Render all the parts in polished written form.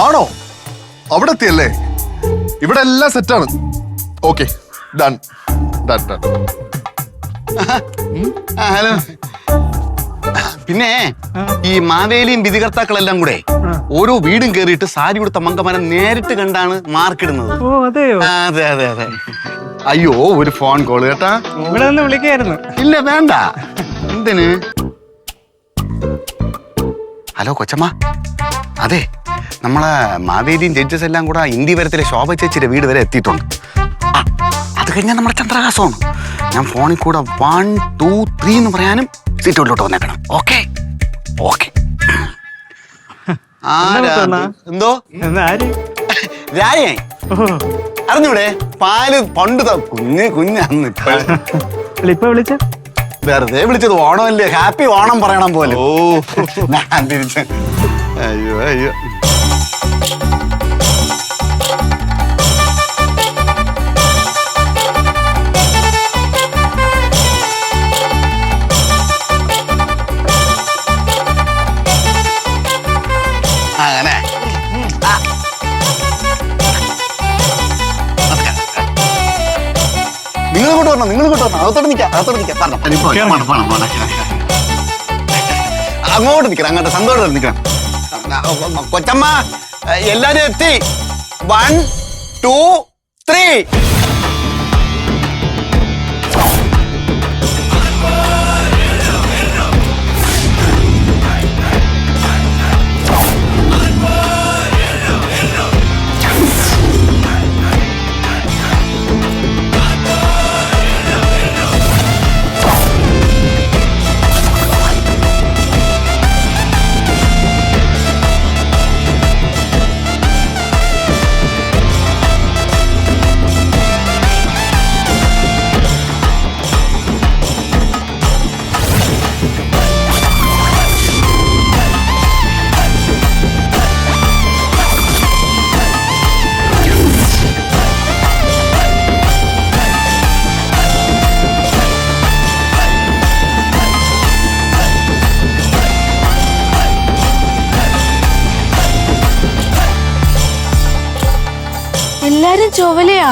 ആണോ? അവിടെ എത്തിയല്ലേ? ഇവിടെ എല്ലാം സെറ്റാണ്. Okay, done done done. Hello. പിന്നെ ഈ മാവേലിയും വിധികർത്താക്കളെല്ലാം കൂടെ ഓരോ വീടും കയറിയിട്ട് സാരി കൊടുത്ത മങ്കമാരൻ നേരിട്ട് കണ്ടാണ് മാർക്കിടുന്നത്. അതെ അതെ അതെ. അയ്യോ, ഒരു ഫോൺ കോള് കേട്ടാ. ഇവിടെ ഒന്ന് വിളിക്കായിരുന്നു. ഇല്ല, വേണ്ട. എന്തിന്? ഹലോ കൊച്ചമ്മ. അതെ, നമ്മളെ മാവേലിയും ജഡ്ജസ് എല്ലാം കൂടെ ഇന്ത്യ വരത്തിലെ ശോഭ ചേച്ചിയുടെ വീട് വരെ എത്തിയിട്ടുണ്ട്. അത് കഴിഞ്ഞാൽ നമ്മുടെ ചന്ദ്രഹാസമാണ്. ഞാൻ ഫോണിൽ കൂടെ 1 2 3 എന്ന് പറയാനും സീറ്റോട്ടിലോട്ട് വന്നേക്കണം. Okay okay. എന്തോ രായേ അറിഞ്ഞൂടെ? പാല് പണ്ട് കുഞ്ഞാന്ന്. ഇപ്പൊ വിളിച്ച വെറുതെ വിളിച്ചത്. ഓണമല്ലേ, ഹാപ്പി ഓണം പറയണം പോലെ. ഓ, ഞാൻ തിരിച്ച. അയ്യോ അയ്യോ. അങ്ങനെ നിങ്ങൾ ഇങ്ങോട്ട് വരണം. അകത്തോട്ട് നിൽക്കാം. അങ്ങോട്ട് നിൽക്കണം. അങ്ങോട്ട് സന്തോഷം നിൽക്കണം. കൊച്ചമ്മ എല്ലാരും എത്തി. 1 2 3. എല്ലാരും ചൊവലയാ.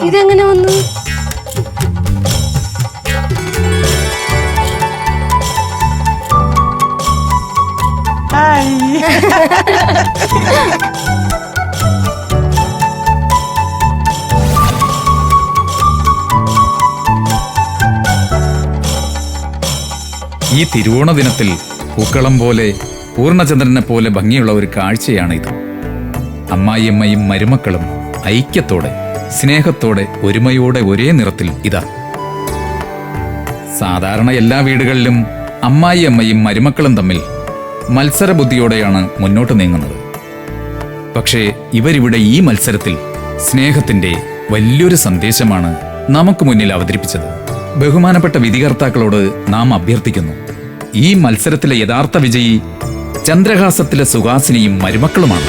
ഇതെങ്ങനെ വന്നു? ഈ തിരുവോണ ദിനത്തിൽ പൂക്കളം പോലെ പൂർണ്ണചന്ദ്രനെ പോലെ ഭംഗിയുള്ള ഒരു കാഴ്ചയാണിത്. അമ്മായിയമ്മയും മരുമക്കളും ഐക്യത്തോടെ സ്നേഹത്തോടെ ഒരുമയോടെ ഒരേ നിറത്തിൽ ഇതാ. സാധാരണ എല്ലാ വീടുകളിലും അമ്മായിയമ്മയും മരുമക്കളും തമ്മിൽ മത്സരബുദ്ധിയോടെയാണ് മുന്നോട്ട് നീങ്ങുന്നത്. പക്ഷേ ഇവരിവിടെ ഈ മത്സരത്തിൽ സ്നേഹത്തിന്റെ വലിയൊരു സന്ദേശമാണ് നമുക്ക് മുന്നിൽ അവതരിപ്പിച്ചത്. ബഹുമാനപ്പെട്ട വിധികർത്താക്കളോട് നാം അഭ്യർത്ഥിക്കുന്നു, ഈ മത്സരത്തിലെ യഥാർത്ഥ വിജയി ചന്ദ്രഹാസത്തിലെ സുഹാസിനിയും മരുമക്കളുമാണ്.